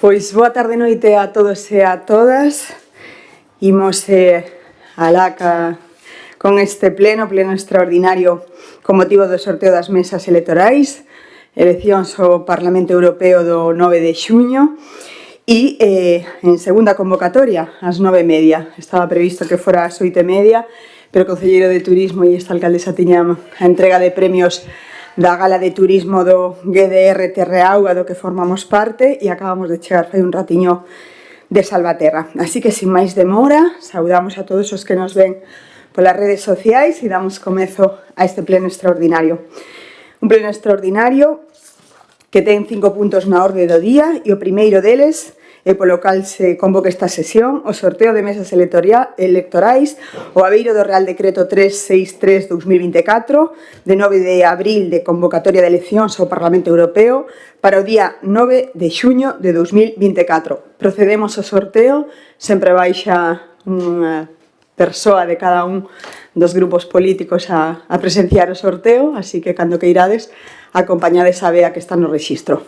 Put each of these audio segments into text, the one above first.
Pois boa tarde e noite a todos e a todas. Imos alá con este pleno extraordinario con motivo do sorteo das mesas electorais, eleccións ao Parlamento Europeo do 9 de xuño e en segunda convocatoria ás 9:30. Estaba previsto que fora ás 8:30, pero o Concelleiro de Turismo e esta alcaldesa tiñan a entrega de premios da Gala de Turismo do GDR Terreauga, do que formamos parte, e acabamos de chegar fai un ratiño de Salvaterra. Así que, sin máis demora, saudamos a todos os que nos ven polas redes sociais e damos comezo a este pleno extraordinario. Un pleno extraordinario que ten 5 puntos na orde do día e o primeiro deles e polo cal se convoca esta sesión o sorteo de mesas electorais o abeiro do Real Decreto 363/2024 de 9 de abril de convocatoria de eleccións ao Parlamento Europeo para o día 9 de xuño de 2024. Procedemos ao sorteo, sempre baixa unha persoa de cada un dos grupos políticos a presenciar o sorteo, así que cando que irades, acompañades a Bea que está no rexistro.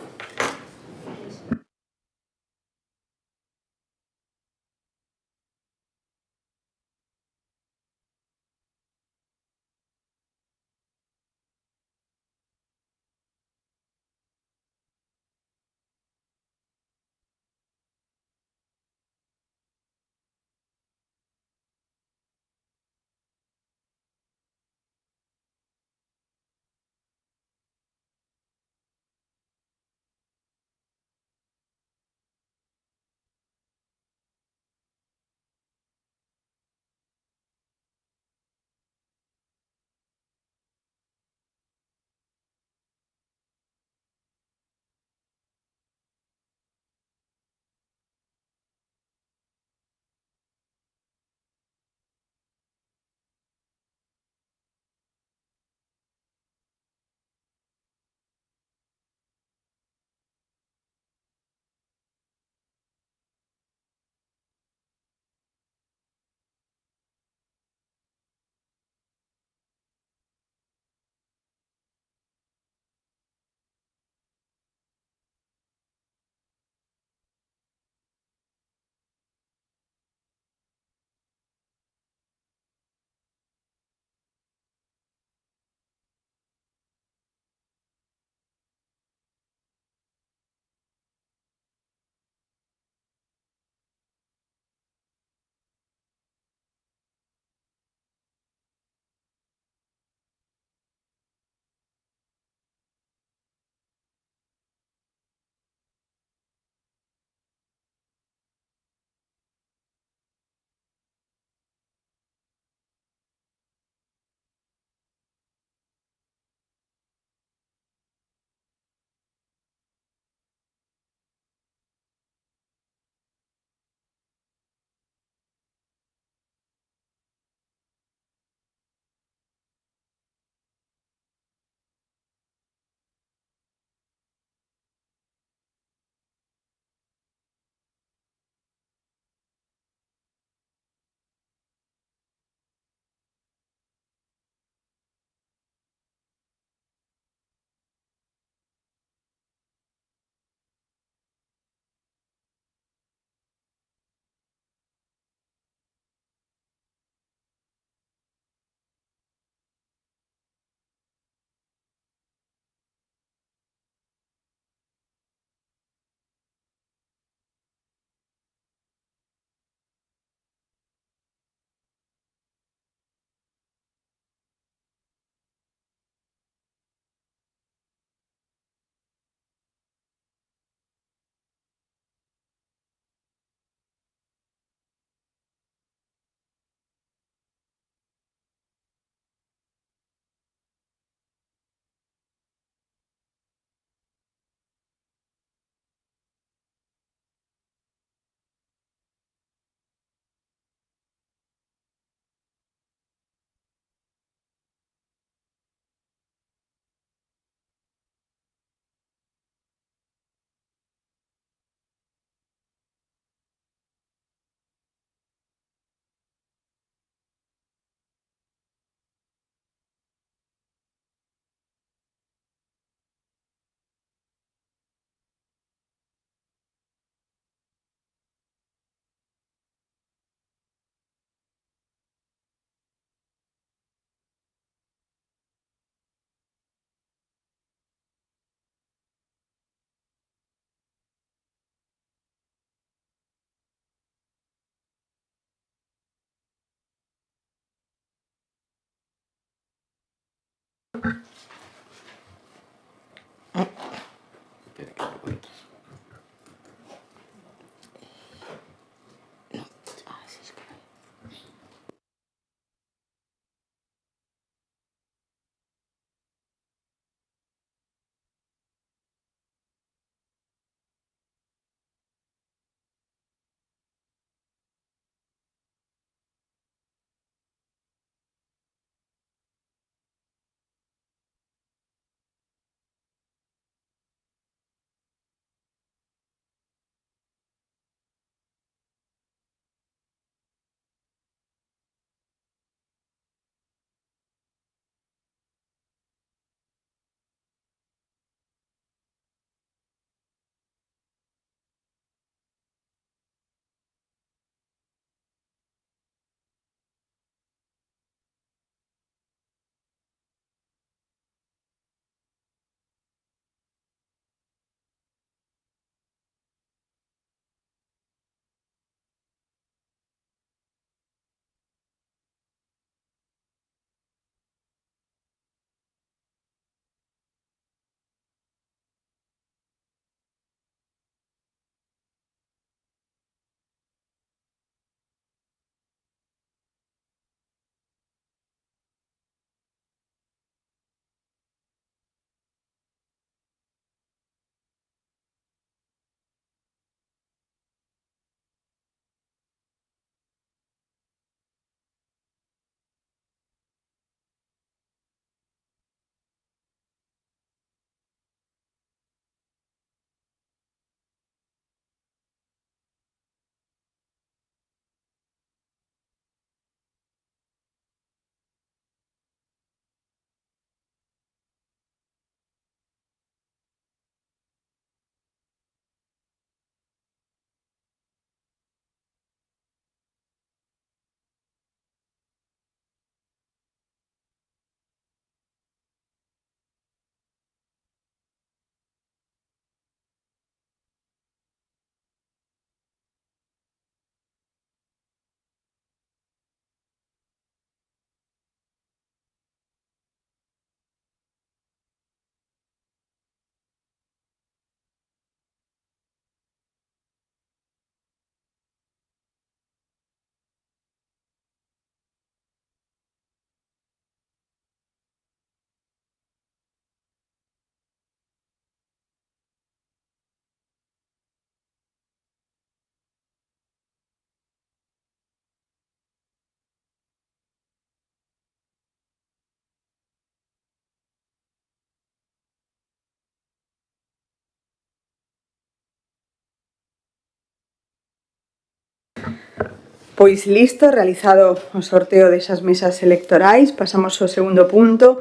Pois listo, realizado o sorteo desas mesas electorais, pasamos ao segundo punto,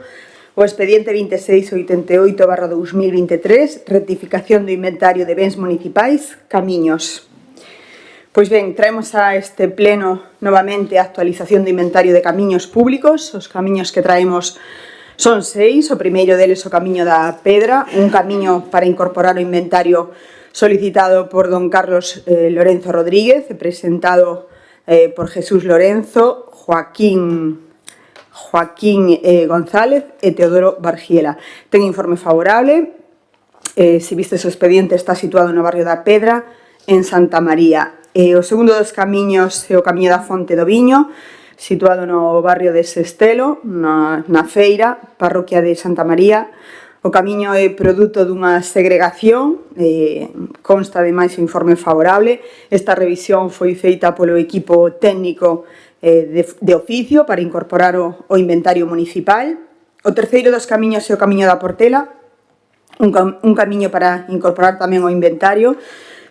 o expediente 2688/2023, rectificación do inventario de bens municipais, camiños. Pois ben, traemos a este pleno novamente a actualización do inventario de camiños públicos. Os camiños que traemos son 6, o primeiro deles o Camiño da Pedra, un camiño para incorporar o inventario solicitado por don Carlos Lorenzo Rodríguez, presentado por Jesús Lorenzo, Joaquín González e Teodoro Bargiela. Ten informe favorable. Se vistes o expediente, está situado no barrio da Pedra, en Santa María. O segundo dos camiños é o Camiño da Fonte do Viño, situado no barrio de Sestelo, na Feira, parroquia de Santa María. O camiño é produto dunha segregación, consta ademais o informe favorable. Esta revisión foi feita polo equipo técnico de oficio para incorporar o inventario municipal. O terceiro dos camiños é o Camiño da Portela, un camiño para incorporar tamén o inventario,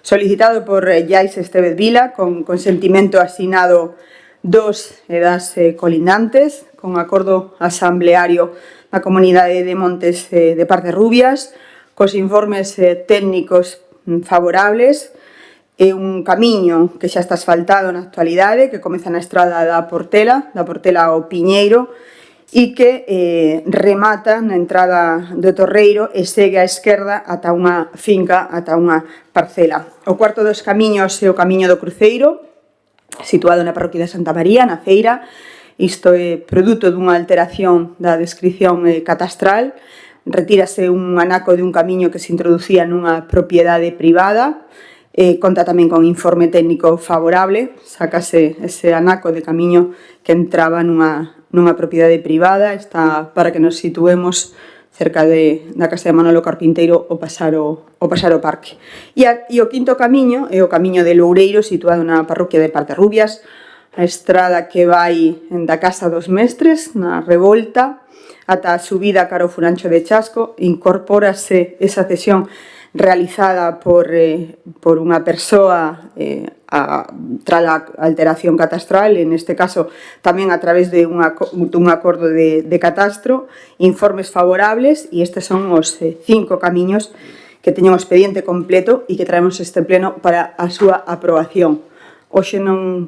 solicitado por Yais Estevez Vila, con consentimento asinado dos das colindantes, con acordo asambleario da Comunidade de Montes de Parcerrubias, cos informes técnicos favorables. É un camiño que xa está asfaltado na actualidade, que comeza na estrada da Portela ao Piñeiro, e que remata na entrada do Torreiro e segue á esquerda ata unha finca, ata unha parcela. O cuarto dos camiños é o Camiño do Cruceiro, situado na parroquia de Santa María, na Feira. Isto é produto dunha alteración da descripción catastral retírase un anaco de un camiño que se introducía nunha propiedade privada, conta tamén con informe técnico favorable, sácase ese anaco de camiño que entraba nunha propiedade privada, está para que nos situemos cerca da casa de Manolo Carpinteiro o pasar o parque. E o quinto camiño é o camiño de Loureiro, situado na parroquia de Parterrubias, a estrada que vai da Casa dos Mestres, na Revolta, ata a subida cara ao Furancho de Chasco. Incorpórase esa cesión realizada por unha persoa tras a alteración catastral, en este caso tamén a través de un acordo de catastro, informes favorables, e estes son os 5 camiños que teñen o expediente completo e que traemos este pleno para a súa aprobación. Hoxe non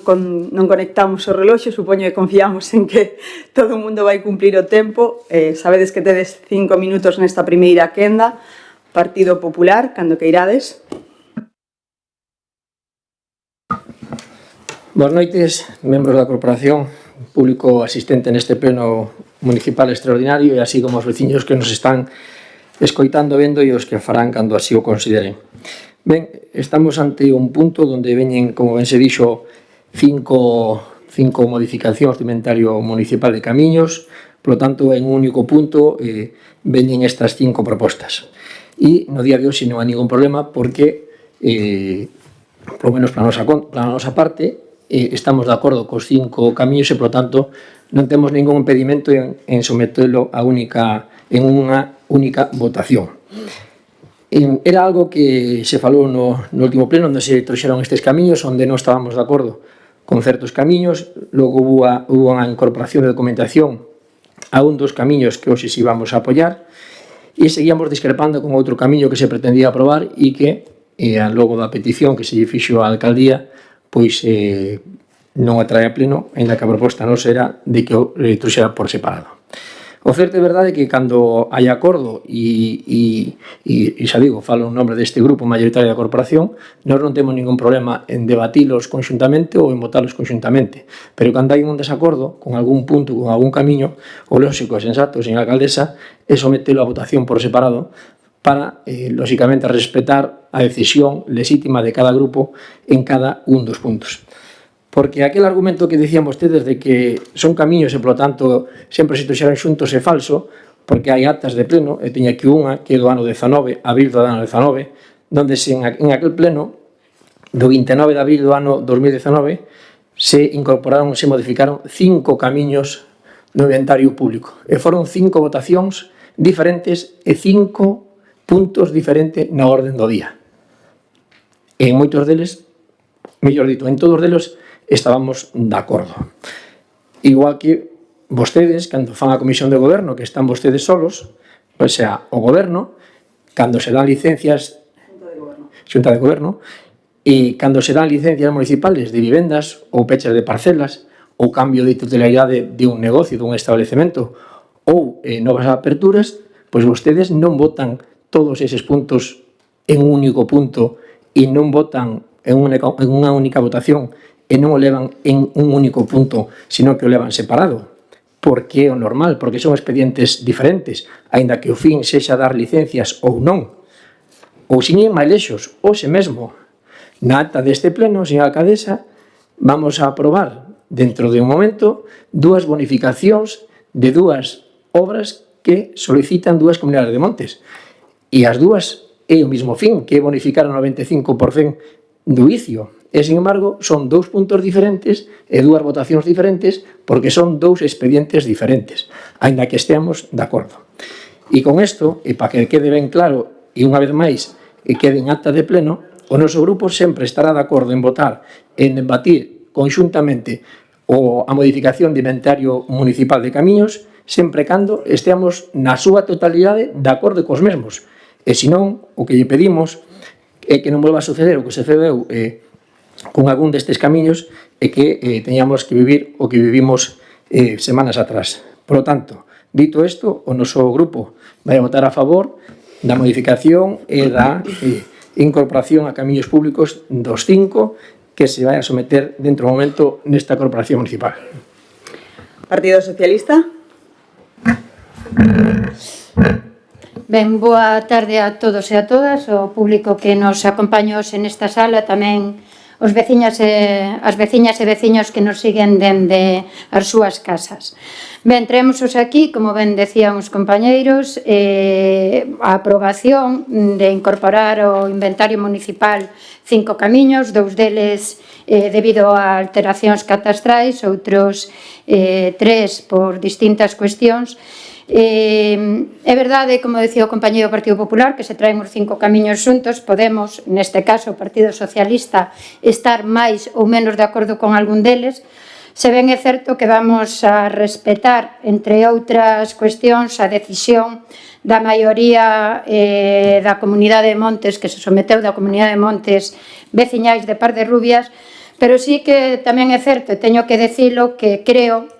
conectamos o reloxo, supoño que confiamos en que todo o mundo vai cumplir o tempo. Sabedes que tedes 5 minutos nesta primeira quenda. Partido Popular, cando queirades. Boas noites, membros da Corporación, público asistente neste pleno municipal extraordinario e así como os veciños que nos están escoitando, vendo e os que farán cando así o consideren. Ben, estamos ante un punto onde veñen, como ben se dixo, cinco modificacións do inventario municipal de camiños, polo tanto, en un único punto veñen estas 5 propostas. E no día de hoxe non hai ningún problema porque, polo menos para a nosa parte, estamos de acordo cos 5 camiños e, polo tanto, non temos ningún impedimento en sometelo en unha única votación. Era algo que se falou no último pleno, onde se trouxeron estes camiños, onde non estábamos de acordo con certos camiños, logo hubo unha incorporación de documentación a un dos camiños que hoxe si vamos a apoiar, e seguíamos discrepando con outro camiño que se pretendía aprobar e que, logo da petición que se lle fixo á alcaldía, pois non a trae a pleno, ainda que a proposta non será de que o trouxera por separado. O certo é verdade que cando hai acordo e xa digo, falo en nombre deste grupo mayoritario da corporación, nós non temos ningún problema en debatilos conxuntamente ou en votalos conxuntamente, pero cando hai un desacordo con algún punto, con algún camiño, o lóxico e sensato, señora alcaldesa, é sometelo a votación por separado para, lóxicamente, respetar a decisión legítima de cada grupo en cada un dos puntos. Porque aquel argumento que dicían vostedes de que son camiños e, polo tanto, sempre se trouxeran xuntos é falso, porque hai actas de pleno, e teña aquí unha que é do ano 19, abril do ano 19, donde en aquel pleno, do 29 de abril do ano 2019, se incorporaron, se modificaron 5 camiños no inventario público. E foron 5 votacións diferentes e 5 puntos diferentes na orden do día. E en moitos deles, mellor dito, en todos deles, estábamos de acordo. Igual que vostedes, cando fan a comisión de goberno, que están vostedes solos, o sea, o goberno, cando se dan licencias, xunta de goberno, e cando se dan licencias municipales de vivendas ou pechas de parcelas ou cambio de titularidade de un negocio, dun establecemento ou novas aperturas, pois vostedes non votan todos eses puntos en un único punto e non votan en unha única votación e non o levan en un único punto, sino que o levan separado. Porque é o normal, porque son expedientes diferentes, aínda que o fin sexa dar licencias ou non. Ou sin ir máis lexos, hoxe mesmo, na acta deste pleno, señora alcaldesa, vamos a aprobar, dentro de un momento, 2 bonificacións de 2 obras que solicitan 2 comunidades de montes. E as 2 é o mismo fin, que é bonificar o 95% do vicio. E, sin embargo, son 2 puntos diferentes e 2 votacións diferentes porque son 2 expedientes diferentes, aínda que esteamos de acordo. E con isto, e para que quede ben claro, e unha vez máis, e quede en acta de pleno, o noso grupo sempre estará de acordo en votar, en debatir conxuntamente a modificación de inventario municipal de camiños, sempre cando esteamos na súa totalidade de acordo cos mesmos. E, senón, o que lle pedimos é que non volva a suceder o que se fedeu con algún destes camiños e que teñamos que vivir o que vivimos semanas atrás. Por lo tanto, dito isto, o noso grupo vai a votar a favor da modificación e da incorporación a camiños públicos dos 5 que se vai a someter dentro do momento nesta corporación municipal. Partido Socialista. Ben, boa tarde a todos e a todas, o público que nos acompaña hoxe nesta sala, tamén os veciñas as veciñas e veciños que nos siguen dende as súas casas. Ben, traemos hoxe aquí, como ben decían os compañeiros, a aprobación de incorporar ao inventario municipal 5 camiños, 2 deles debido a alteracións catastrais, outros 3 por distintas cuestións. É verdade, como decía o compañeiro do Partido Popular, que se traen os 5 camiños xuntos, podemos, neste caso o Partido Socialista, estar máis ou menos de acordo con algún deles. Se ben é certo que vamos a respetar, entre outras cuestións, a decisión da maioría da Comunidade de Montes, que se someteu da Comunidade de Montes veciñais de Parderrubias, pero sí que tamén é certo, e teño que decilo, que creo,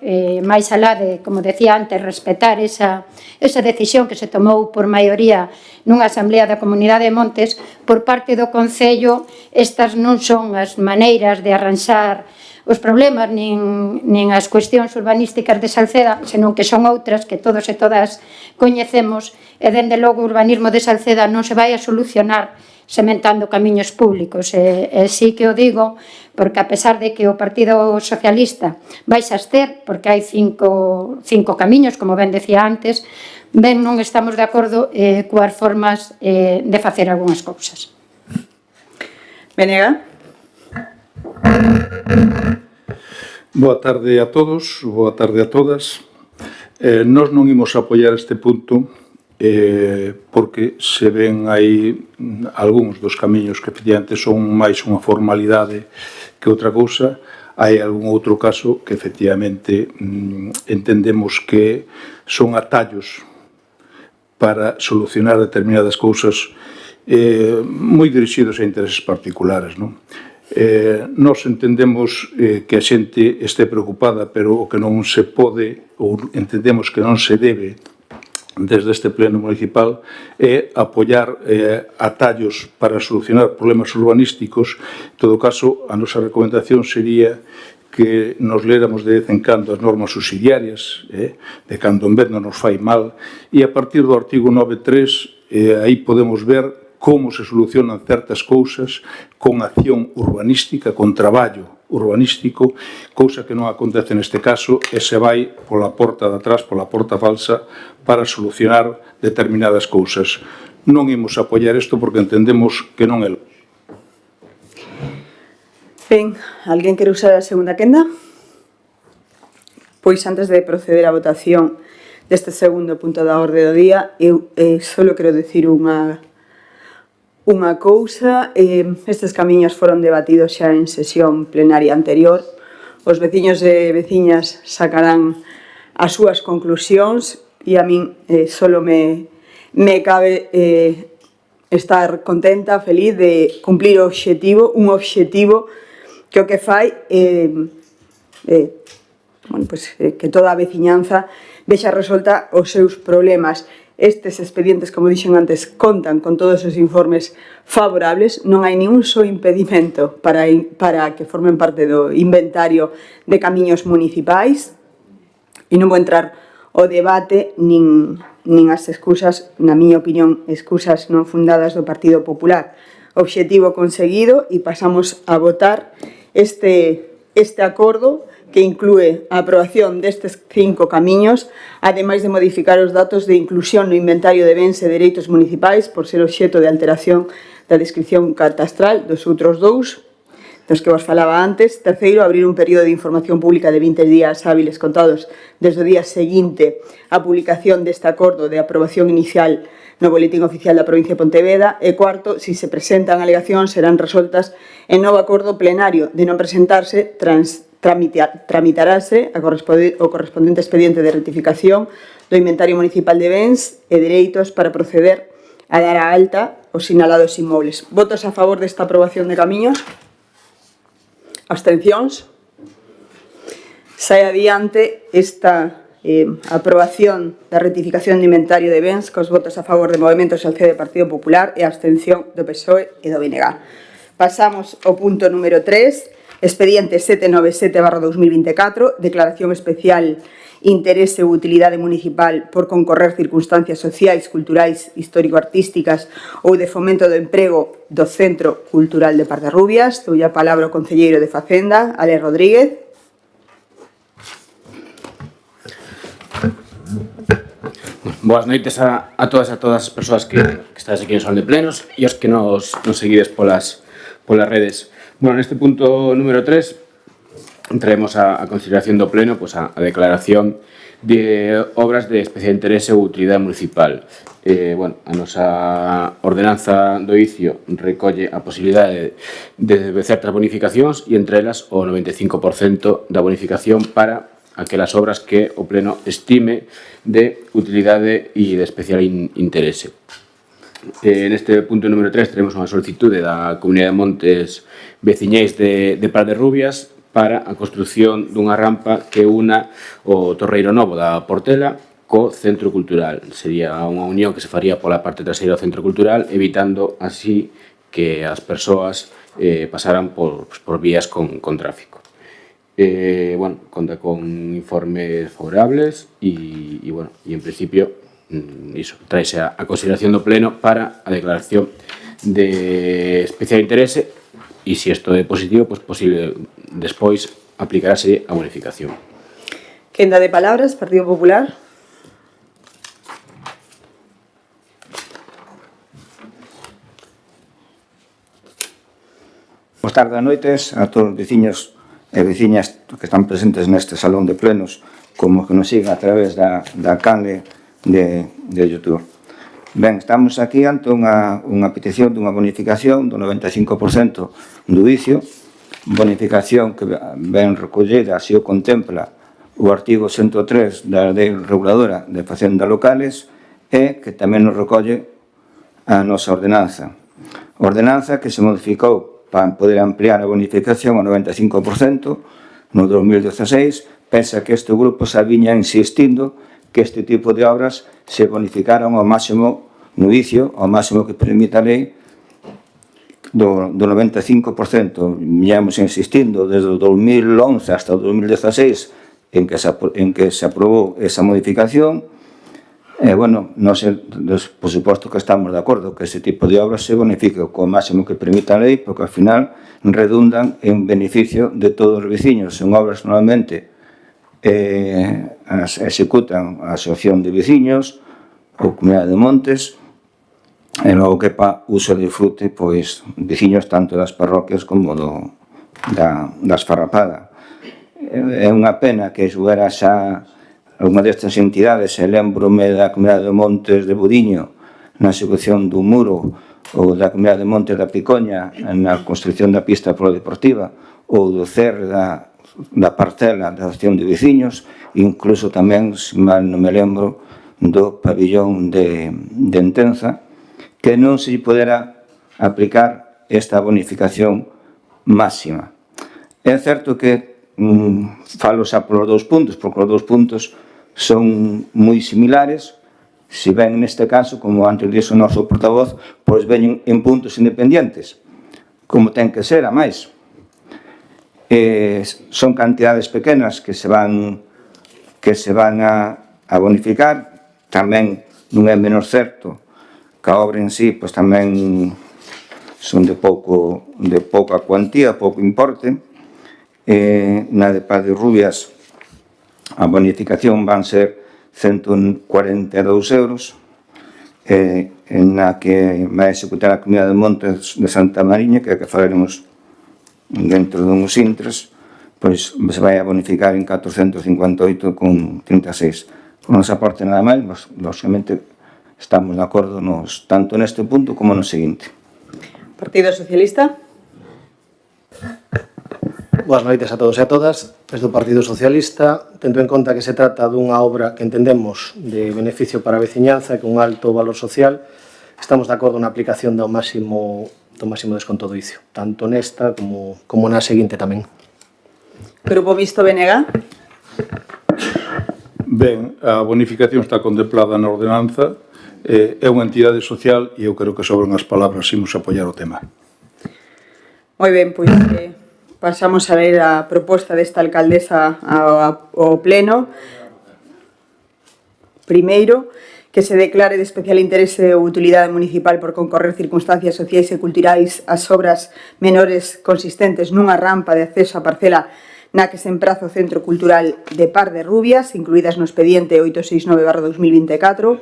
máis alá de, como decía antes, respetar esa decisión que se tomou por maioría nunha asamblea da Comunidade de Montes, por parte do Concello, estas non son as maneiras de arranxar os problemas nin as cuestións urbanísticas de Salceda, senón que son outras que todos e todas coñecemos, e dende logo o urbanismo de Salceda non se vai a solucionar sementando camiños públicos, e sí que o digo porque a pesar de que o Partido Socialista vai se abster porque hai 5 camiños, como ben decía antes, ben non estamos de acordo coas formas de facer algunhas cousas. Venega. Boa tarde a todos, boa tarde a todas. Nós non imos apoiar este punto porque se ven aí algúns dos camiños que efectivamente son máis unha formalidade que outra cousa. Hai algún outro caso que efectivamente entendemos que son atallos para solucionar determinadas cousas moi dirixidos a intereses particulares, non? Nós entendemos que a xente este preocupada, pero o que non se pode, ou entendemos que non se debe desde este pleno municipal, é apoiar atallos para solucionar problemas urbanísticos. En todo caso, a nosa recomendación sería que nos léramos de vez en cando as normas subsidiarias, de cando en vez non nos fai mal, e a partir do artigo 9.3 aí podemos ver como se solucionan certas cousas con acción urbanística, con traballo urbanístico, cousa que non acontece neste caso e se vai pola porta de atrás, pola porta falsa, para solucionar determinadas cousas. Non imos apoiar isto porque entendemos que non é. Ben, alguén quere usar a segunda quenda? Pois antes de proceder á votación deste segundo punto da orde do día, eu só quero dicir unha cousa. Estes camiños foron debatidos xa en sesión plenaria anterior. Os veciños e veciñas sacarán as súas conclusións e a min só me cabe estar contenta, feliz de cumplir o obxectivo, un obxectivo que o que fai que toda a veciñanza vexa resolta os seus problemas. Estes expedientes, como dixen antes, contan con todos os informes favorables, non hai ningún só impedimento para que formen parte do inventario de camiños municipais, e non vou entrar ao debate nin as excusas, na miña opinión, excusas non fundadas do Partido Popular. Obxectivo conseguido, e pasamos a votar este acordo que inclúe a aprobación destes 5 camiños, ademais de modificar os datos de inclusión no inventario de bens e dereitos municipais por ser obxecto de alteración da descripción catastral dos outros 2, dos que vos falaba antes. Terceiro, abrir un período de información pública de 20 días hábiles contados desde o día seguinte á publicación deste acordo de aprobación inicial no Boletín Oficial da Provincia de Pontevedra. E cuarto, se se presentan alegacións, serán resoltas en novo acordo plenario. De non presentarse, tramitarase o correspondente expediente de rectificación do inventario municipal de bens e dereitos para proceder a dar a alta os sinalados inmobles. Votos a favor desta aprobación de camiños? Abstencións? Sai adiante esta aprobación da rectificación de inventario de bens cos votos a favor de Movemento Social do Partido Popular e a abstención do PSOE e do BNG. Pasamos ao punto número 3, expediente 797/2024, declaración especial interese ou utilidade municipal por concorrer circunstancias sociais, culturais, histórico-artísticas ou de fomento do emprego do Centro Cultural de Pardarrubias. Doulle a palabra ao concelleiro de Facenda, Ale Rodríguez. Boas noites a todas as persoas que estáis aquí en Sol de Plenos e os que nos seguides polas redes. Bueno, neste punto número 3 traemos a consideración do Pleno pues, a declaración de obras de especial interese ou utilidade municipal. Bueno, a nosa ordenanza do ICIO recolle a posibilidade de certas bonificacións e entre elas o 95% da bonificación para aquelas obras que o Pleno estime de utilidade e de especial interese. Neste punto número 3 tenemos unha solicitude da Comunidade de Montes Veciñais de Pardarrubias para a construción dunha rampa que una o Torreiro Novo da Portela co Centro Cultural. Sería unha unión que se faría pola parte traseira do Centro Cultural, evitando así que as persoas pasaran por vías con tráfico. Bueno, conta con informes favorables e en principio iso, traese a consideración do Pleno para a declaración de especial interese e se isto é positivo, pues posible despois aplicarase a bonificación. Quenda de palabras, Partido Popular. Boas tardes e noites a todos os veciños e veciñas que están presentes neste salón de plenos, como que nos siguen a través da canle de YouTube. Ben, estamos aquí ante unha petición dunha bonificación do 95% do ICIO, bonificación que ben recollida, así o contempla o artigo 103 da Lei Reguladora de Facendas Locales e que tamén nos recolle a nosa ordenanza. Ordenanza que se modificou para poder ampliar a bonificación ao 95% no 2016, pese a que este grupo xa viña insistindo que este tipo de obras se bonificaron ao máximo no ICIO, ao máximo que permite a lei do 95%. Viñamos insistindo desde o 2011 hasta o 2016 en que se aprobou esa modificación. Bueno, nós, por suposto que estamos de acordo que ese tipo de obras se bonifique co máximo que permite a lei, porque ao final redundan en beneficio de todos os veciños. Son obras normalmente as executan a Asociación de Veciños ou Comunidade de Montes e logo que pa uso e disfrute pois veciños tanto das parroquias como da esfarrapada. É unha pena que xugara xa unha destas entidades, e lembrome da Comunidade de Montes de Budiño na execución dun muro ou da Comunidade de Montes da Picoña na construcción da pista polideportiva ou do CER da parcela da Asociación de Veciños, incluso tamén, se mal non me lembro, do pabillón de Entenza, que non se podera aplicar esta bonificación máxima. É certo que falo xa polos dous puntos, porque os dous puntos son moi similares, se ven neste caso, como antes dixo o noso portavoz, pois veñen en puntos independientes, como ten que ser, a máis. Son cantidades pequenas que se van a bonificar. Tamén non é menos certo que a obra en sí pois tamén son de pouca cuantía, pouco importe. Na de Pardarrubias a bonificación van ser 142 euros, na que vai executar a Comunidade de Montes de Santa Mariña, que é que falaremos dentro dunhos intres, pois se vai a bonificar en 458,36. Por nosa parte nada máis, lógicamente estamos de acordo tanto neste punto como no seguinte. Partido Socialista. Boas noites a todos e a todas. Desde o Partido Socialista, tendo en conta que se trata dunha obra que entendemos de beneficio para a veciñanza e con alto valor social, estamos de acordo na aplicación do máximo desconto do ICIO, tanto nesta como na seguinte tamén. Grupo Mixto BNG. Ben, a bonificación está contemplada na ordenanza, é unha entidade social e eu creo que sobran as palabras imos apoiar o tema. Moi ben, pois pasamos a ler a proposta desta alcaldesa ao Pleno. Primeiro, que se declare de especial interese ou utilidade municipal por concorrer circunstancias sociais e culturais as obras menores consistentes nunha rampa de acceso á parcela na que se empraza o Centro Cultural de Par de Rubias, incluídas no expediente 869/2024,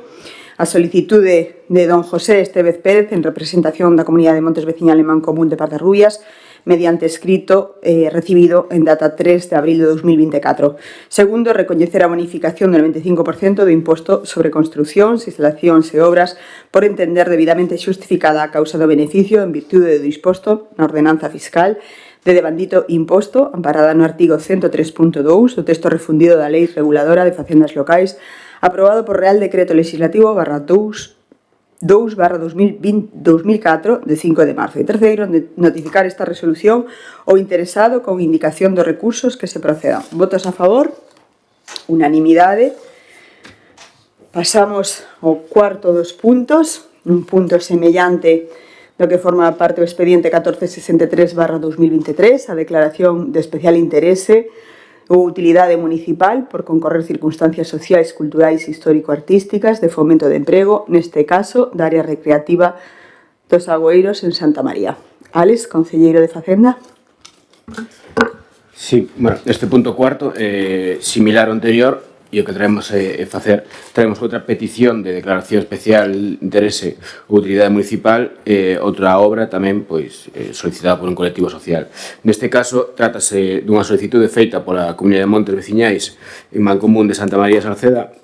a solicitude de don José Estevez Pérez en representación da Comunidade de Montes Veciñal e Mancomún de Par de Rubias, mediante escrito recibido en data 3 de abril de 2024. Segundo, recoñecer a bonificación del 25% do imposto sobre construcións, instalacións e obras por entender debidamente xustificada a causa do beneficio en virtude do disposto na ordenanza fiscal de devandito imposto, amparada no artigo 103.2 do texto refundido da Lei Reguladora de Facendas Locais, aprobado por Real Decreto Legislativo /2/2004 de 5 de marzo. E terceiro, notificar esta resolución ao interesado con indicación dos recursos que se procedan. Votos a favor? Unanimidade. Pasamos ao cuarto dos puntos, un punto semellante do que forma parte do expediente 1463/2023, a declaración de especial interese ou utilidade municipal por concorrer circunstancias sociais, culturais e histórico-artísticas de fomento de emprego, neste caso, da área recreativa dos Agüeiros en Santa María. Álex, concelleiro de Facenda. Sí, bueno, este punto cuarto, similar ao anterior, e o que traemos traemos outra petición de declaración especial interese ou utilidade municipal, outra obra tamén solicitada por un colectivo social. Neste caso, trátase dunha solicitude feita pola Comunidade de Montes Veciñais en Mancomún de Santa María de Salceda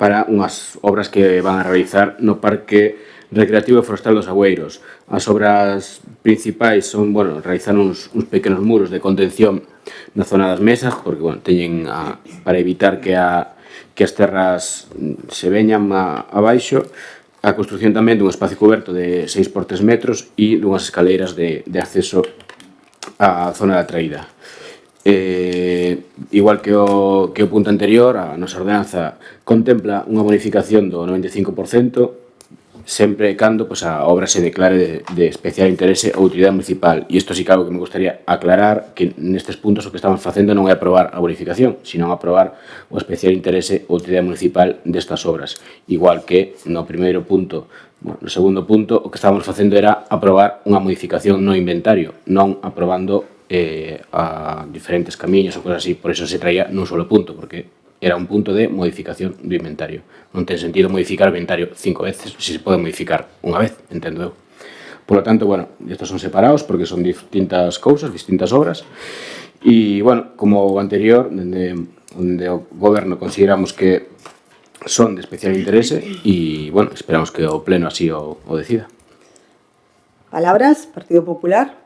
para unhas obras que van a realizar no Parque Recreativo e Forestal dos Agüeiros. As obras principais son, realizar uns pequenos muros de contención na zona das mesas, porque, teñen para evitar que as terras se veñan abaixo, a construción tamén dun espacio coberto de 6 por 3 metros e dunhas escaleiras de acceso á zona da traída. Igual que o punto anterior, a nosa ordenanza contempla unha bonificación do 95%, sempre e cando a obra se declare de especial interese ou utilidade municipal. E isto sí que algo que me gustaría aclarar, que nestes puntos o que estamos facendo non é aprobar a bonificación, sino aprobar o especial interese ou utilidade municipal destas obras. Igual que no primeiro punto, no segundo punto, o que estábamos facendo era aprobar unha modificación no inventario, non aprobando a diferentes camiños ou cosas así. Por eso se traía nun solo punto, porque era un punto de modificación do inventario. Non ten sentido modificar o inventario 5 veces, se pode modificar unha vez, entendo eu. Por lo tanto, estos son separados porque son distintas cousas, distintas obras. E, como o anterior, onde o goberno consideramos que son de especial interese e, esperamos que o pleno así o decida. Palabras, Partido Popular.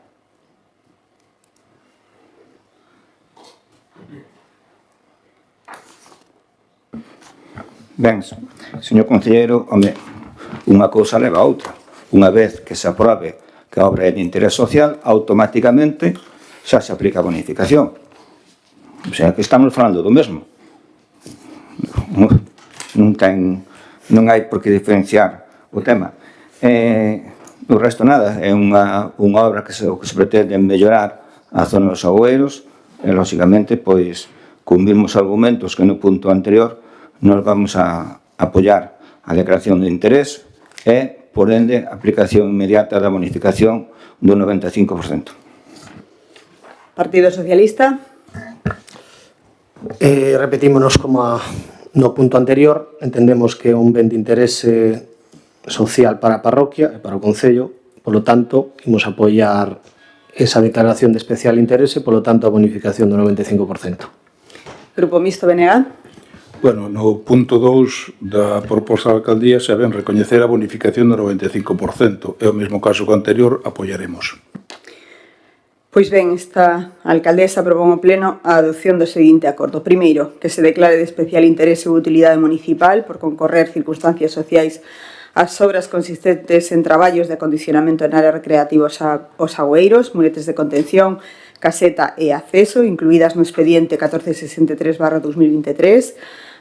Ben, señor concelleiro, unha cousa leva a outra. Unha vez que se aprobe que a obra é de interés social, automáticamente xa se aplica a bonificación. O sea, que estamos falando do mesmo. Non hai por que diferenciar o tema. O resto nada, é unha obra que se pretende mellorar a zona dos Agüeiros e, lógicamente, con mesmos argumentos que no punto anterior, nos vamos a apoiar a declaración de interés e, por ende, a aplicación inmediata da bonificación do 95%. Partido Socialista. Repetímonos como no punto anterior, entendemos que é un ben de interese social para a parroquia e para o Concello, polo tanto, imos apoiar esa declaración de especial interese, polo tanto, a bonificación do 95%. Grupo Mixto BNG. No punto 2 da proposta da alcaldía se ven recoñecer a bonificación do 95%. É o mesmo caso que o anterior, apoiaremos. Pois ben, esta alcaldesa aprobou no pleno a adopción do seguinte acordo. Primeiro, que se declare de especial interese ou utilidade municipal por concorrer circunstancias sociais as obras consistentes en traballos de acondicionamento en áreas recreativas aos Agüeiros, muretes de contención, caseta e acceso, incluídas no expediente 1463/2023,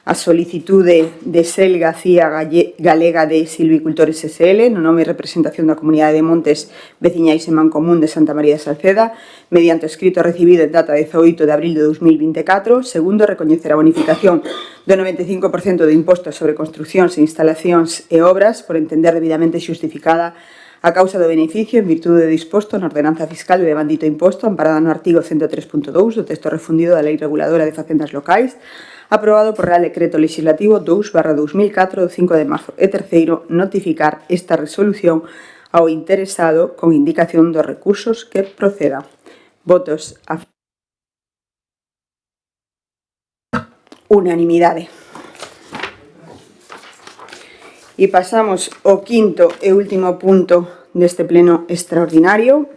a solicitude de Selga Cía Galega de Silvicultores SL, no nome e representación da Comunidade de Montes Veciñais e Mancomún de Santa María de Salceda, mediante o escrito recibido en data 18 de abril de 2024. Segundo, recoñecer a bonificación do 95% de impostos sobre construcións, instalacións e obras por entender debidamente xustificada a causa do beneficio en virtude do disposto na ordenanza fiscal de devandito imposto amparada no artigo 103.2 do texto refundido da Lei Reguladora de Facendas Locais, aprobado por Real Decreto Legislativo 2/2004 do 5 de marzo. E terceiro, notificar esta resolución ao interesado con indicación dos recursos que proceda. Votos a unanimidade. E pasamos ao quinto e último punto deste pleno extraordinario,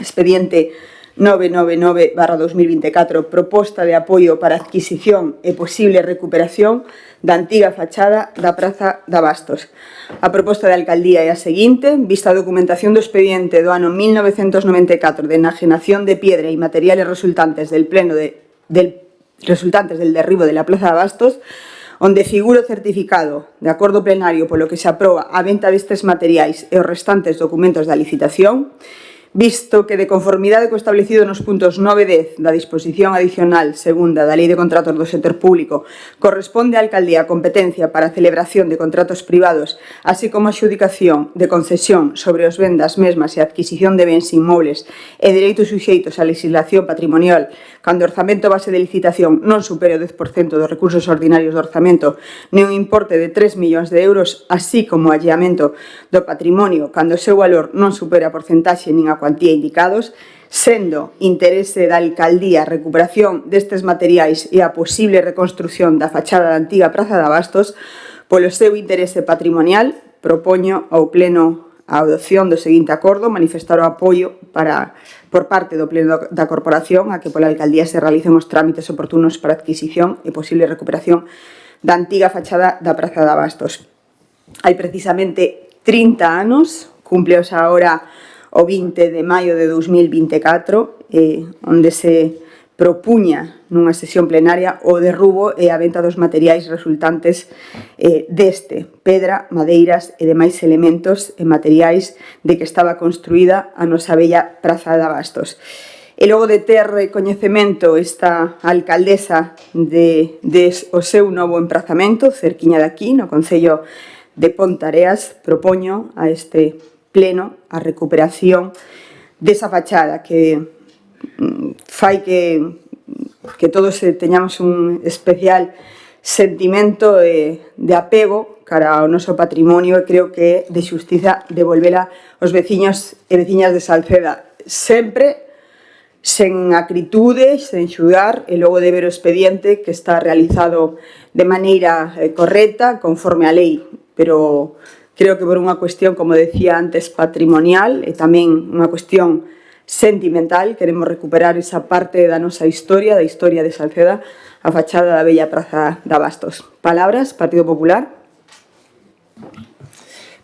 expediente 999/2024, proposta de apoio para adquisición e posible recuperación da antiga fachada da Praza de Abastos. A proposta de alcaldía é a seguinte: vista a documentación do expediente do ano 1994 de enajenación de piedra e materiales resultantes del derribo de la Plaza de Abastos, onde figura o certificado de acordo plenario polo que se aproba a venta destes materiais e os restantes documentos da licitación, visto que de conformidade co establecido nos puntos 9 e 10 da disposición adicional segunda da Lei de Contratos do Sector Público, corresponde á Alcaldía a competencia para a celebración de contratos privados, así como a adxudicación de concesión sobre os vendas mesmas e a adquisición de bens inmobles e dereitos suxeitos á legislación patrimonial, cando o orzamento base de licitación non supere o 10% dos recursos ordinarios do orzamento, nin un importe de 3 millóns de euros, así como o alleamento do patrimonio, cando o seu valor non supere a porcentaxe nin a cuantía indicados, sendo interese da alcaldía a recuperación destes materiais e a posible reconstrucción da fachada da antiga Praza de Abastos, polo seu interese patrimonial, propoño ao pleno a adopción do seguinte acordo: manifestar o apoio por parte do pleno da corporación a que pola alcaldía se realicen os trámites oportunos para a adquisición e posible recuperación da antiga fachada da Praza de Abastos. Hai precisamente 30 anos, cúmpleos agora o 20 de maio de 2024, onde se propuña nunha sesión plenaria o derrubo e a venta dos materiais resultantes deste, pedra, madeiras e demais elementos e materiais de que estaba construída a nosa bella Praza de Abastos. E logo de ter recoñecemento esta alcaldesa de o seu novo emprazamento, cerquiña de aquí, no Concello de Pontareas, propoño a este pleno a recuperación desa fachada que fai que todos teñamos un especial sentimento de apego cara ao noso patrimonio, e creo que é de xustiza devolvela aos veciños e veciñas de Salceda, sempre sen acritude, sen xudar, e logo de ver o expediente que está realizado de maneira correcta, conforme a lei, pero creo que por unha cuestión, como decía antes, patrimonial e tamén unha cuestión sentimental, queremos recuperar esa parte da nosa historia, da historia de Salceda, a fachada da bella Praza de Abastos. Palabras, Partido Popular.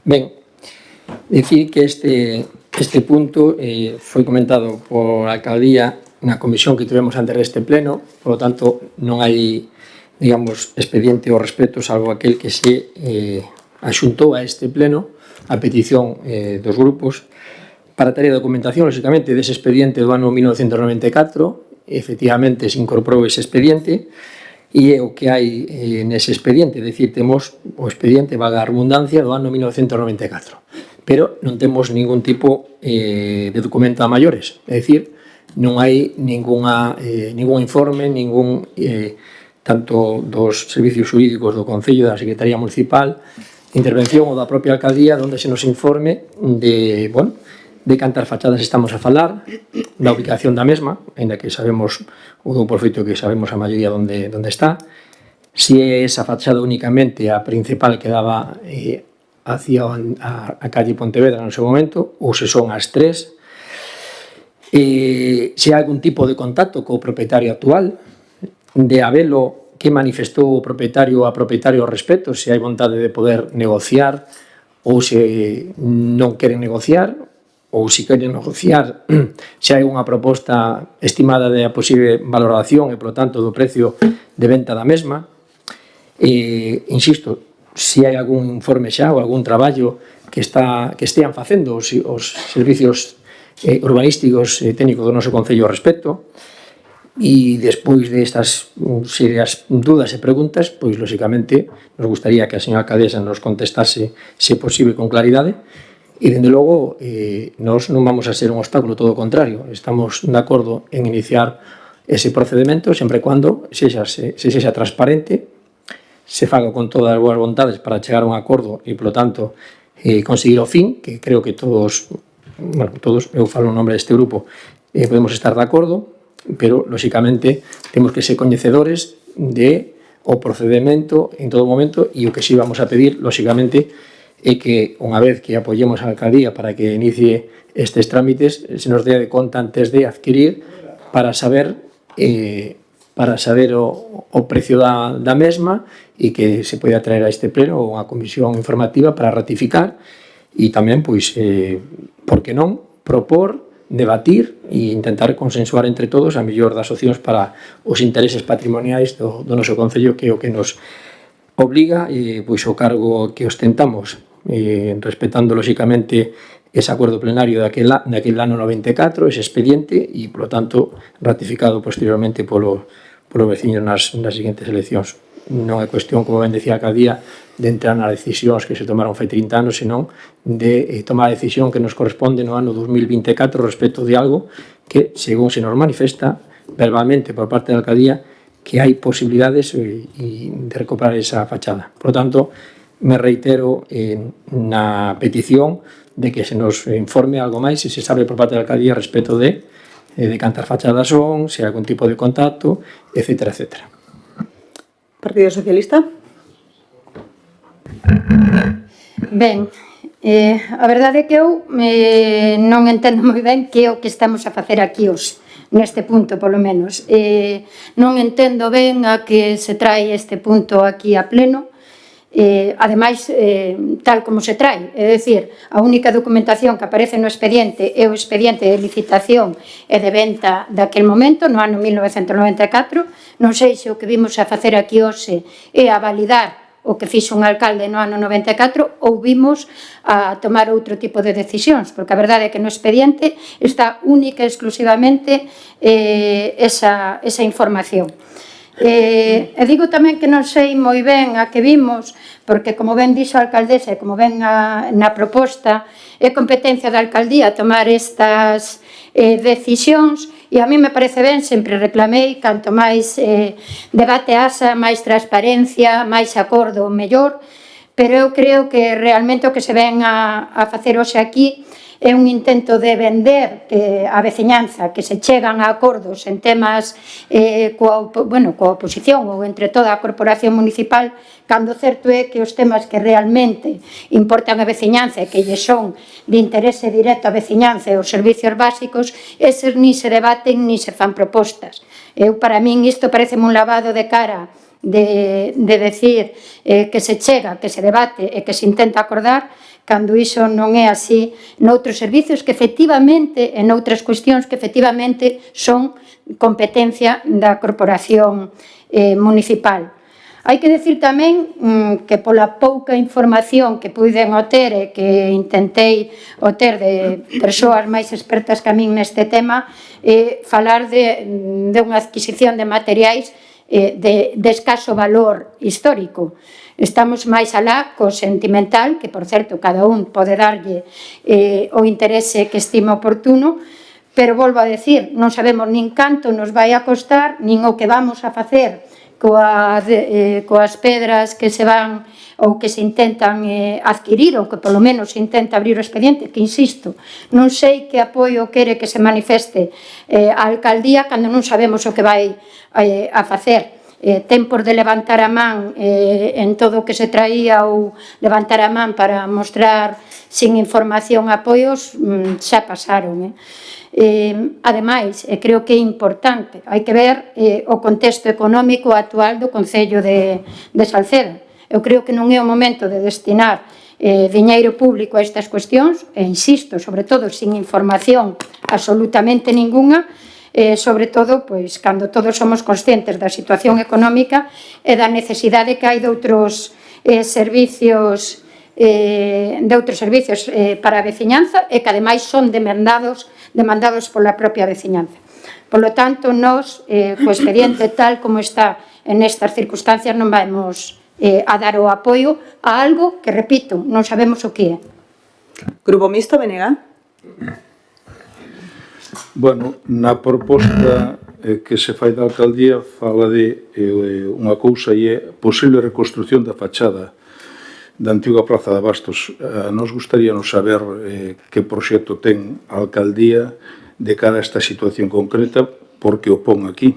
Ben, decir que este punto foi comentado por a alcaldía na comisión que tivemos antes deste pleno, por lo tanto non hai, digamos, expediente ao respecto, salvo aquel que se axuntou a este pleno a petición dos grupos para ter a documentación, lógicamente, dese expediente do ano 1994. Efectivamente, se incorporou ese expediente e é o que hai nese expediente, é dicir, temos o expediente, vaga a redundancia, do ano 1994, pero non temos ningún tipo de documento a maiores, é dicir, non hai ningún informe, tanto dos servicios xurídicos do Concello, da Secretaría Municipal, intervención ou da propia alcaldía, onde se nos informe de cantas fachadas estamos a falar, da ubicación da mesma, ainda que sabemos, ou do por feito que sabemos a maioría onde está, se é esa fachada únicamente a principal que daba hacia a calle Pontevedra no seu momento, ou se son as tres, se hai algún tipo de contacto co propietario actual, de habelo que manifestou o propietario a propietario ao respecto, se hai vontade de poder negociar ou se non queren negociar, ou se queren negociar, se hai unha proposta estimada de a posible valoración e, por tanto, do precio de venta da mesma. Insisto, se hai algún informe xa ou algún traballo que estean facendo os servicios urbanísticos e técnicos do noso Concello ao respecto, e despois destas serias dudas e preguntas, pois, lóxicamente, nos gustaría que a señora alcaldesa nos contestase, se posible, con claridade, e, dende logo, nós non vamos a ser un obstáculo, todo o contrario, estamos de acordo en iniciar ese procedimento, sempre e cando se sexa transparente, se faga con todas as boas vontades para chegar a un acordo e, polo tanto, conseguir o fin, que creo que todos, eu falo en nome deste grupo, podemos estar de acordo, pero, lóxicamente, temos que ser coñecedores de o procedimento en todo momento, e o que si vamos a pedir, lóxicamente, é que, unha vez que apoyemos a alcaldía para que inicie estes trámites, se nos dé de conta antes de adquirir para saber o precio da mesma e que se poida traer a este pleno unha comisión informativa para ratificar e tamén, pois, por que non, propor, debatir e intentar consensuar entre todos a mellor das opcións para os intereses patrimoniais do noso Concello, que é o que nos obliga pois o cargo que ostentamos, respetando lóxicamente ese acordo plenario daquel ano 94, ese expediente, e, polo tanto, ratificado posteriormente polos veciños nas seguintes eleccións. Non é cuestión, como ben decía a alcaldía, de entrar nas decisións que se tomaron fai 30 anos, senón de tomar a decisión que nos corresponde no ano 2024 respecto de algo que, según se nos manifesta verbalmente por parte da alcaldía, que hai posibilidades de recuperar esa fachada. Por lo tanto, me reitero na petición de que se nos informe algo máis, se sabe por parte da alcaldía respecto de cantas fachadas son, se hai algún tipo de contacto, etcétera, etcétera. Partido Socialista. Ben, a verdade é que eu non entendo moi ben que é o que estamos a facer aquí hoxe, neste punto, polo menos. Non entendo ben a que se trae este punto aquí a pleno, ademais, tal como se trae, é dicir, a única documentación que aparece no expediente é o expediente de licitación e de venta daquel momento, no ano 1994. Non sei se o que vimos a facer aquí hoxe é a validar o que fixo un alcalde no ano 94 ou vimos a tomar outro tipo de decisións, porque a verdade é que no expediente está única e exclusivamente esa información. E digo tamén que non sei moi ben a que vimos, porque como ben dixo a alcaldesa e como ben na proposta, é competencia da alcaldía tomar estas decisións, e a mí me parece ben, sempre reclamei, canto máis debate haxa, máis transparencia, máis acordo, mellor, pero eu creo que realmente o que se ven a facer hoxe aquí é un intento de vender a veciñanza, que se chegan a acordos en temas coa oposición ou entre toda a corporación municipal, cando certo é que os temas que realmente importan a veciñanza e que lle son de interese directo a veciñanza e os servicios básicos, eses ni se debaten ni se fan propostas. Para min isto parece un lavado de cara de decir que se chega, que se debate e que se intenta acordar, cando iso non é así noutros servicios que efectivamente, e noutras cuestións que efectivamente son competencia da corporación municipal. Hai que decir tamén que pola pouca información que puiden obter e que intentei obter de persoas máis expertas que a min neste tema, falar de unha adquisición de materiais de escaso valor histórico. Estamos máis alá co sentimental, que, por certo, cada un pode darlle o interese que estima oportuno, pero volvo a decir, non sabemos nin canto nos vai a costar, nin o que vamos a facer coas pedras que se van ou que se intentan adquirir, ou que polo menos se intenta abrir o expediente, que insisto, non sei que apoio quere que se manifeste a alcaldía cando non sabemos o que vai a facer. Tempos de levantar a man en todo o que se traía ou levantar a man para mostrar sin información apoios xa pasaron. Ademais, creo que é importante, hai que ver o contexto económico actual do Concello de Salceda. Eu creo que non é o momento de destinar diñeiro público a estas cuestións, e insisto, sobre todo, sin información absolutamente ninguna, sobre todo, pois, cando todos somos conscientes da situación económica e da necesidade que hai de outros servicios para a veciñanza e que ademais son demandados pola propia veciñanza. Por lo tanto, nós, co expediente tal como está en estas circunstancias, non vamos a dar o apoio a algo que, repito, non sabemos o que é. Grupo Mixto, Benega. Bueno, na proposta que se fai da alcaldía fala de unha cousa e é posible reconstrucción da fachada da antiga Praza de Abastos. Nos gustaríanos saber que proxecto ten a alcaldía de cara a esta situación concreta, porque o pon aquí.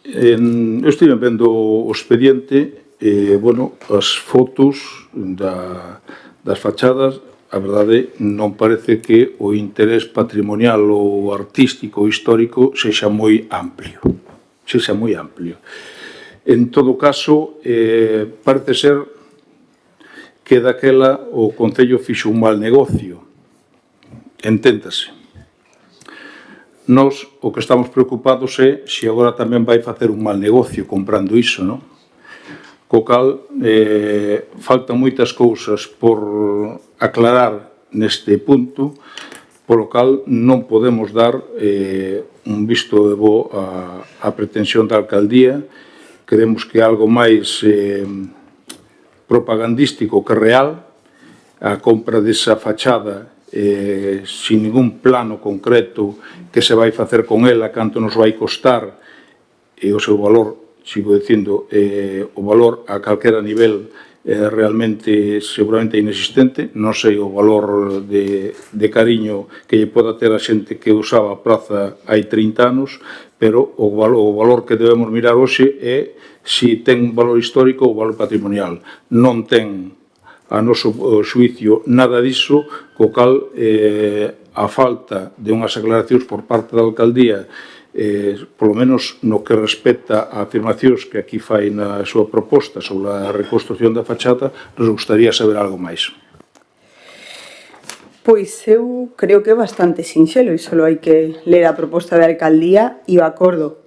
Eu estive vendo o expediente e, bueno, as fotos das fachadas, a verdade, non parece que o interés patrimonial ou artístico ou histórico sexa moi amplio. En todo caso, parece ser que daquela o Concello fixo un mal negocio. Enténtase. Nós o que estamos preocupados é se agora tamén vai facer un mal negocio comprando iso, non? Co cal, faltan moitas cousas por aclarar neste punto, polo cal non podemos dar un visto de bo á pretensión da alcaldía. Queremos que algo máis propagandístico que real, a compra desa fachada sin ningún plano concreto que se vai facer con ela, canto nos vai costar e o seu valor, sigo dicindo, o valor a calquera nivel realmente seguramente inexistente. Non sei o valor de cariño que lle poda ter a xente que usaba a praza hai 30 anos, pero o valor que debemos mirar hoxe é se ten valor histórico ou valor patrimonial. Non ten a noso xuicio nada diso, co cal a falta de unhas aclaracións por parte da alcaldía, polo menos no que respecta a afirmacións que aquí fai na súa proposta sobre a reconstrucción da fachada, nos gustaría saber algo máis. Pois eu creo que é bastante sinxelo e só hai que ler a proposta da alcaldía e o acordo.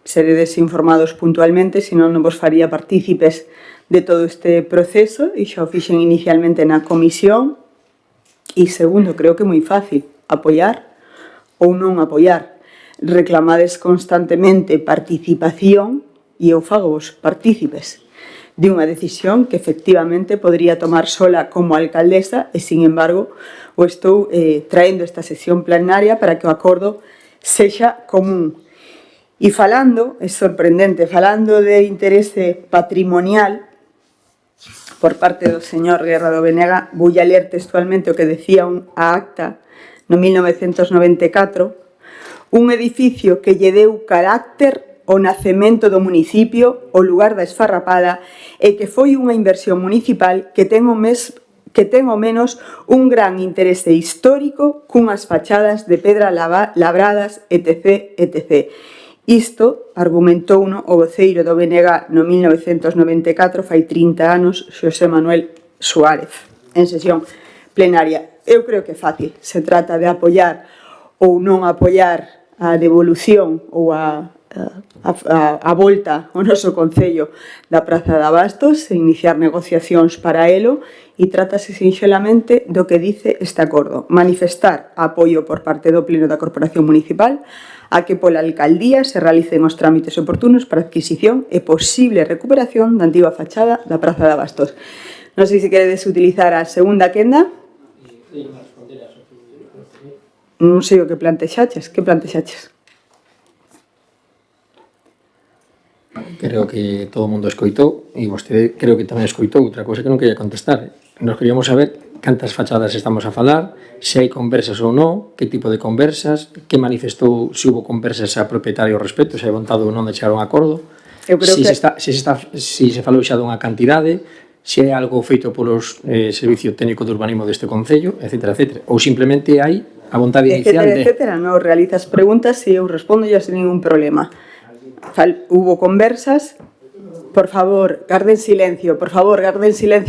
Seredes informados puntualmente, senón non vos faría partícipes de todo este proceso e xa o fixen inicialmente na comisión. E segundo, creo que é moi fácil apoiar ou non apoiar. Reclamades constantemente participación e eu fago vos partícipes de unha decisión que efectivamente podría tomar sola como alcaldesa e, sin embargo, o estou traendo esta sesión plenaria para que o acordo sexa común. E falando, é sorprendente, falando de interese patrimonial por parte do señor Guerra do Benega, vou a ler textualmente o que decía a acta no 1994, un edificio que lle deu carácter ao nacemento do municipio, o lugar da esfarrapada, e que foi unha inversión municipal que ten ao menos un gran interese histórico cunhas fachadas de pedra labradas, etc., etc. Isto argumentouno o voceiro do BNG no 1994, fai 30 anos, Xosé Manuel Suárez, en sesión plenaria. Eu creo que é fácil. Se trata de apoiar ou non apoiar a devolución ou a volta ao noso Concello da Praza de Abastos e iniciar negociacións para elo, e trátase sinxelamente do que dice este acordo: manifestar apoio por parte do Pleno da Corporación Municipal a que pola alcaldía se realicen os trámites oportunos para adquisición e posible recuperación da antiga fachada da Praza de Abastos. Non sei se queredes utilizar a segunda quenda. Non sei o que plantexaches. Que plantexaches? Creo que todo o mundo escoitou e vostede creo que tamén escoitou. Outra cousa que non quería contestar. Nos queríamos saber cantas fachadas estamos a falar, se hai conversas ou non, que tipo de conversas, que manifestou, se hubo conversas a propietario ao respecto, se hai vontade ou non de chegar a un acordo, se falou xa dunha cantidade, se hai algo feito polos Servicio Técnico de Urbanismo deste Concello, etc., etc. Ou simplemente hai a vontade inicial de... Etcétera, non realizas preguntas e eu respondo ya sin ningún problema. Hubo conversas, por favor, garden silencio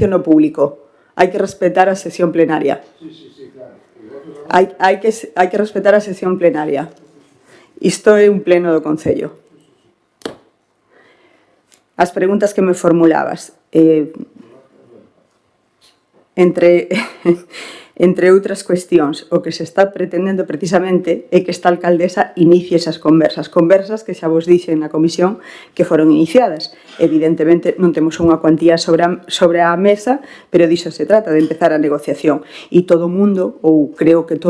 no público. Hai que respetar a sesión plenaria. Hai que respetar a sesión plenaria. Isto é un pleno do Concello. As preguntas que me formulabas, entre outras cuestións, o que se está pretendendo precisamente é que esta alcaldesa inicie esas conversas que xa vos dixen na comisión que foron iniciadas. Evidentemente non temos unha cuantía sobre a mesa, pero diso se trata, de empezar a negociación. E todo o mundo, ou creo que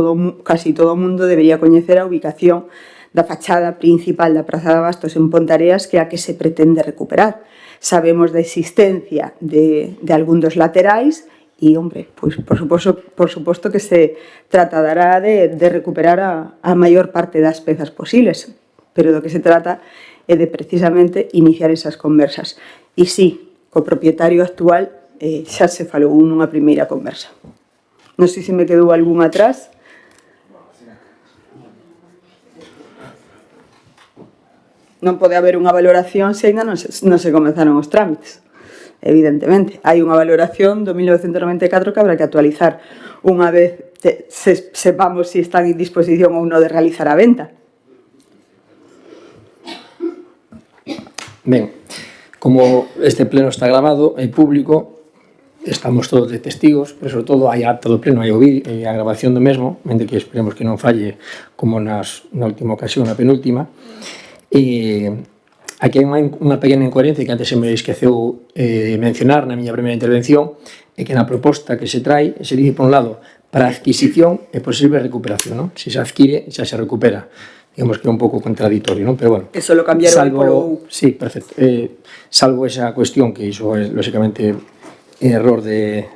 casi todo o mundo, debería coñecer a ubicación da fachada principal da Praza de Abastos en Pontareas, que é a que se pretende recuperar. Sabemos da existencia de algún dos laterais e, hombre, pois, por suposto que se tratará de recuperar a maior parte das pezas posibles, pero do que se trata é de precisamente iniciar esas conversas. E sí, co propietario actual xa se falou nunha primeira conversa. Non sei se me quedou algún atrás. Non pode haber unha valoración se ainda non se comenzaron os trámites. Evidentemente, hai unha valoración do 1994 que habrá que actualizar unha vez sepamos se están en disposición ou non de realizar a venta. Ben, como este pleno está grabado, é público, estamos todos de testigos, pero sobre todo hai acta do pleno, hai a grabación do mesmo, mente que esperemos que non falle como na última ocasión, na penúltima. Aquí hai unha pequena incoherencia que antes se me esqueceu mencionar na miña primeira intervención, é que na proposta que se trae se dice, por un lado, para adquisición e posible recuperación, non? Se se adquire, xa se recupera. Digamos que é un pouco contradictorio, non? Pero bueno, eso lo cambiaron por... Sí, perfecto. Salvo esa cuestión, que iso é, lógicamente, error de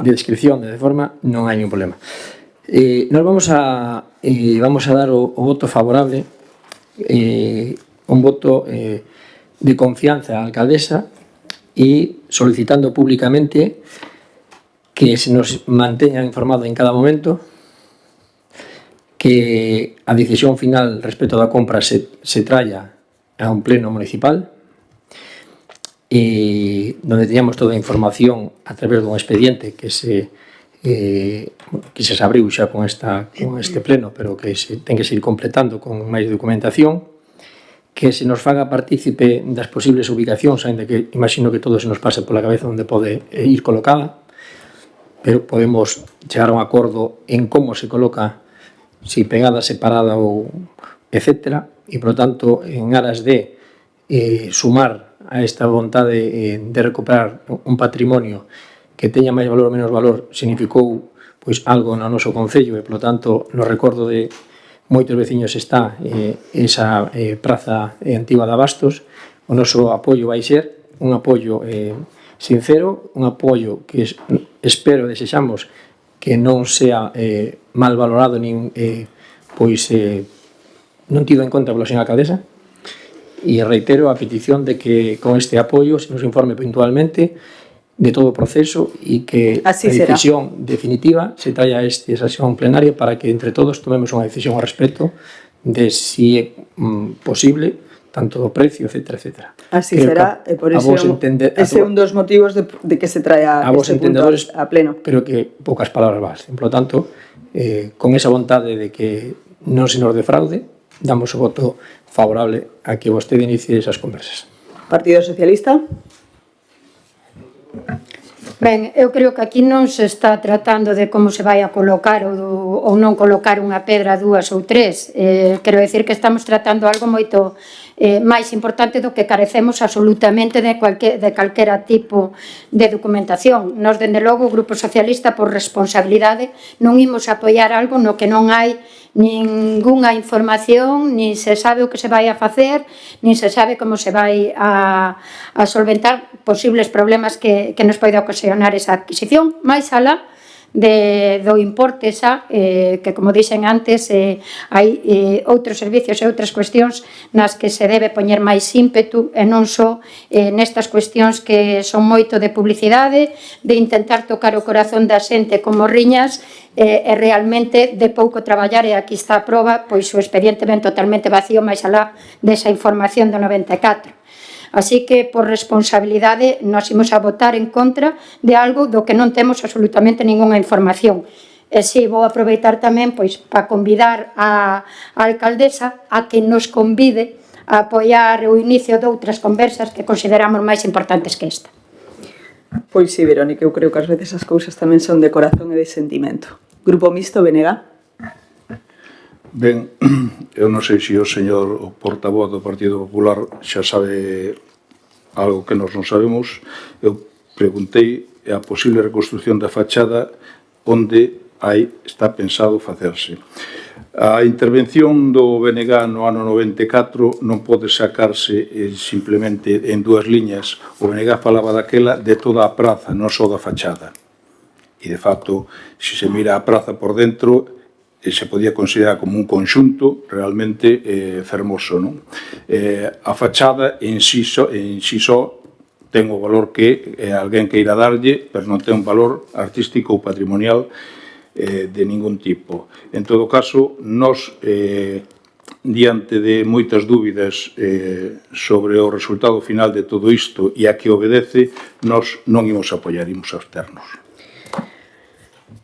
descripción, de forma, non hai ningún problema. Nos vamos a dar o voto favorable, un voto de confianza á alcaldesa e solicitando públicamente que se nos manteña informado en cada momento, que a decisión final respecto da compra se traia a un pleno municipal e donde teñamos toda a información a través dun expediente que se abriu xa con este pleno, pero que se ten que seguir completando con máis documentación, que se nos faga partícipe das posibles ubicacións, ainda que imagino que todo se nos pase pola cabeza onde pode ir colocada, pero podemos chegar a un acordo en como se coloca, si pegada, separada ou etcétera, e, por tanto, en aras de sumar a esta vontade de recuperar un patrimonio que teña máis valor ou menos valor, significou pois algo no noso concello e, por tanto, no recordo de moitos veciños está esa praza antigua de Abastos. O noso apoio vai ser un apoio sincero, un apoio que espero e desexamos que non sea mal valorado nin non tido en conta pola señora alcaldesa, e reitero a petición de que con este apoio se nos informe puntualmente de todo o proceso e que a decisión definitiva se traia a esta sesión plenaria para que entre todos tomemos unha decisión ao respecto de si é posible tanto do precio, etcétera, etcétera. Así será, e por iso ese é un dos motivos de que se traia este punto a pleno. Creo que poucas palabras basten. Por lo tanto, con esa vontade de que non se nos defraude, damos o voto favorable a que vostede inicie esas conversas. Partido Socialista. Ben, eu creo que aquí non se está tratando de como se vai a colocar ou non colocar unha pedra, dúas ou tres. Quero decir que estamos tratando algo moito máis importante do que carecemos absolutamente de calquera tipo de documentación. Nos, dende logo, o Grupo Socialista, por responsabilidade, non imos apoiar algo no que non hai ningunha información, nin se sabe o que se vai a facer, nin se sabe como se vai a solventar posibles problemas que nos pode ocasionar esa adquisición, máis alá do importe xa, que, como dixen antes, hai outros servicios e outras cuestións nas que se debe poñer máis ímpetu e non só nestas cuestións que son moito de publicidade, de intentar tocar o corazón da xente como riñas e realmente de pouco traballar, e aquí está a prova, pois o expediente ven totalmente vacío máis alá desa información do 94. Así que, por responsabilidade, nos imos a votar en contra de algo do que non temos absolutamente ningunha información. E si vou aproveitar tamén pois para convidar a alcaldesa a que nos convide a apoiar o inicio de outras conversas que consideramos máis importantes que esta. Pois sí, Verónica, eu creo que ás veces as cousas tamén son de corazón e de sentimento. Grupo Mixto, Benega. Ben, eu non sei se o señor o portavoz do Partido Popular xa sabe algo que nós non sabemos. Eu preguntei a posible reconstrucción da fachada onde está pensado facerse. A intervención do BNG no ano 94 non pode sacarse simplemente en dúas liñas. O BNG falaba daquela de toda a praza, non só da fachada. E, de facto, se se mira a praza por dentro, se podía considerar como un conxunto realmente fermoso, non? A fachada en sí só ten o valor que alguén queira darlle, pero non ten un valor artístico ou patrimonial de ningún tipo. En todo caso, nós, diante de moitas dúbidas sobre o resultado final de todo isto e a que obedece, nós non imos apoiar, imos absternos.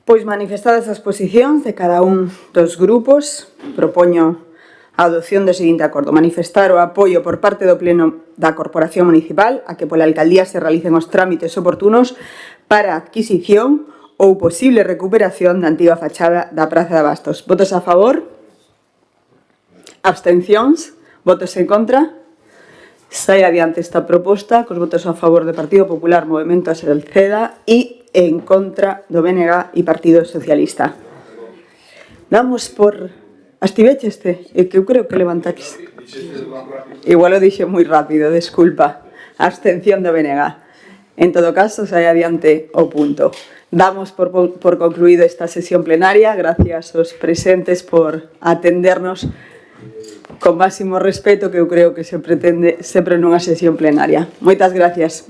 Pois manifestadas as posicións de cada un dos grupos, propoño a adopción do seguinte acordo: manifestar o apoio por parte do Pleno da Corporación Municipal a que pola Alcaldía se realicen os trámites oportunos para a adquisición ou posible recuperación da antiga fachada da Praza de Abastos. Votos a favor? Abstencións? Votos en contra? Sai adiante esta proposta cos votos a favor do Partido Popular, Movemento a Salceda e en contra do BNG e Partido Socialista. Damos por... Astivecheste? É que eu creo que levantaches. Igual o dixe moi rápido, desculpa. Abstención do BNG. En todo caso, sai adiante o punto. Damos por concluído esta sesión plenaria. Gracias aos presentes por atendernos con máximo respeto que eu creo que se pretende sempre nunha sesión plenaria. Moitas gracias.